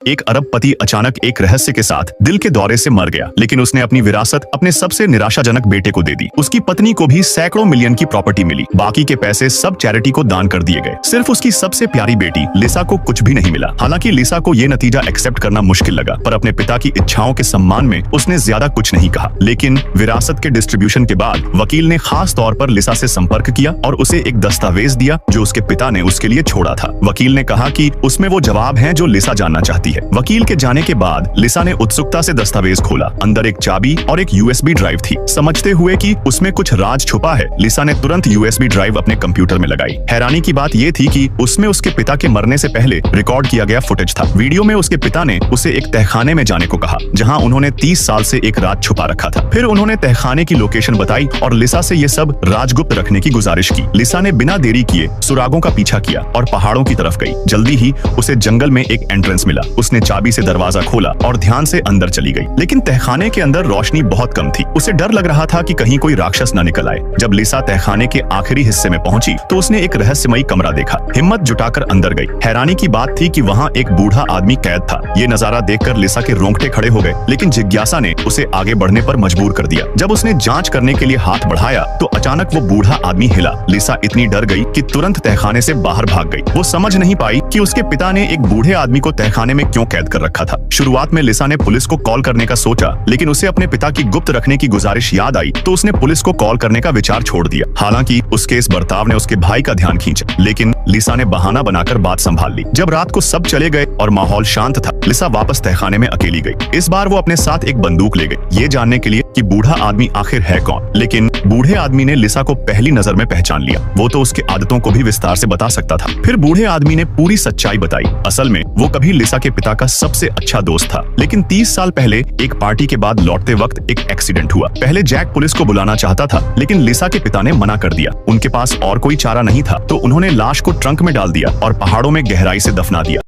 एक अरबपति अचानक एक रहस्य के साथ दिल के दौरे से मर गया, लेकिन उसने अपनी विरासत अपने सबसे निराशाजनक बेटे को दे दी। उसकी पत्नी को भी सैकड़ों मिलियन की प्रॉपर्टी मिली। बाकी के पैसे सब चैरिटी को दान कर दिए गए। सिर्फ उसकी सबसे प्यारी बेटी लिसा को कुछ भी नहीं मिला। हालांकि लिसा को ये नतीजा एक्सेप्ट करना मुश्किल लगा, पर अपने पिता की इच्छाओं के सम्मान में उसने ज्यादा कुछ नहीं कहा। लेकिन विरासत के डिस्ट्रीब्यूशन के बाद वकील ने खास तौर पर लिसा से संपर्क किया और उसे एक दस्तावेज दिया जो उसके पिता ने उसके लिए छोड़ा था। वकील ने कहा कि उसमें वो जवाब हैं जो लिसा जानना चाहती है। वकील के जाने के बाद लिसा ने उत्सुकता से दस्तावेज खोला। अंदर एक चाबी और एक यूएसबी ड्राइव थी। समझते हुए कि उसमें कुछ राज छुपा है, लिसा ने तुरंत यूएसबी ड्राइव अपने कंप्यूटर में लगाई। हैरानी की बात यह थी कि उसमें उसके पिता के मरने से पहले रिकॉर्ड किया गया फुटेज था। वीडियो में उसके पिता ने उसे एक तहखाने में जाने को कहा, जहां उन्होंने 30 साल से एक राज छुपा रखा था। फिर उन्होंने तहखाने की लोकेशन बताई और लिसा से ये सब राजगुप्त रखने की गुजारिश की। लिसा ने बिना देरी किए सुरागों का पीछा किया और पहाड़ों की तरफ गई। जल्दी ही उसे जंगल में एक एंट्रेंस मिला। उसने चाबी से दरवाजा खोला और ध्यान से अंदर चली गई। लेकिन तहखाने के अंदर रोशनी बहुत कम थी। उसे डर लग रहा था कि कहीं कोई राक्षस न निकल आए। जब लिसा तहखाने के आखिरी हिस्से में पहुंची तो उसने एक रहस्यमयी कमरा देखा। हिम्मत जुटाकर अंदर गई। हैरानी की बात थी कि वहां एक बूढ़ा आदमी कैद था। ये नजारा देखकर लिसा के रोंगटे खड़े हो गए, लेकिन जिज्ञासा ने उसे आगे बढ़ने पर मजबूर कर दिया। जब उसने जांच करने के लिए हाथ बढ़ाया तो अचानक वो बूढ़ा आदमी हिला। लिसा इतनी डर गई कि तुरंत तहखाने से बाहर भाग गई। वो समझ नहीं पाई कि उसके पिता ने एक बूढ़े आदमी को तहखाने में क्यों कैद कर रखा था। शुरुआत में लिसा ने पुलिस को कॉल करने का सोचा, लेकिन उसे अपने पिता की गुप्त रखने की गुजारिश याद आई तो उसने पुलिस को कॉल करने का विचार छोड़ दिया। हालांकि उसके इस बर्ताव ने उसके भाई का ध्यान खींचा, लेकिन लिसा ने बहाना बनाकर बात संभाल ली। जब रात को सब चले गए और माहौल शांत था, लिसा वापस तहखाने में अकेली गई। इस बार वो अपने साथ एक बंदूक ले गई, ये जानने के लिए कि बूढ़ा आदमी आखिर है कौन। लेकिन बूढ़े आदमी ने लिसा को पहली नजर में पहचान लिया। वो तो उसके आदतों को भी विस्तार से बता सकता था। फिर बूढ़े आदमी ने पूरी सच्चाई बताई। असल में वो कभी लिसा के पिता का सबसे अच्छा दोस्त था, लेकिन 30 साल पहले एक पार्टी के बाद लौटते वक्त एक एक्सीडेंट हुआ। पहले जैक पुलिस को बुलाना चाहता था, लेकिन लिसा के पिता ने मना कर दिया। उनके पास और कोई चारा नहीं था, तो उन्होंने लाश को ट्रंक में डाल दिया और पहाड़ों में गहराई से दफना दिया।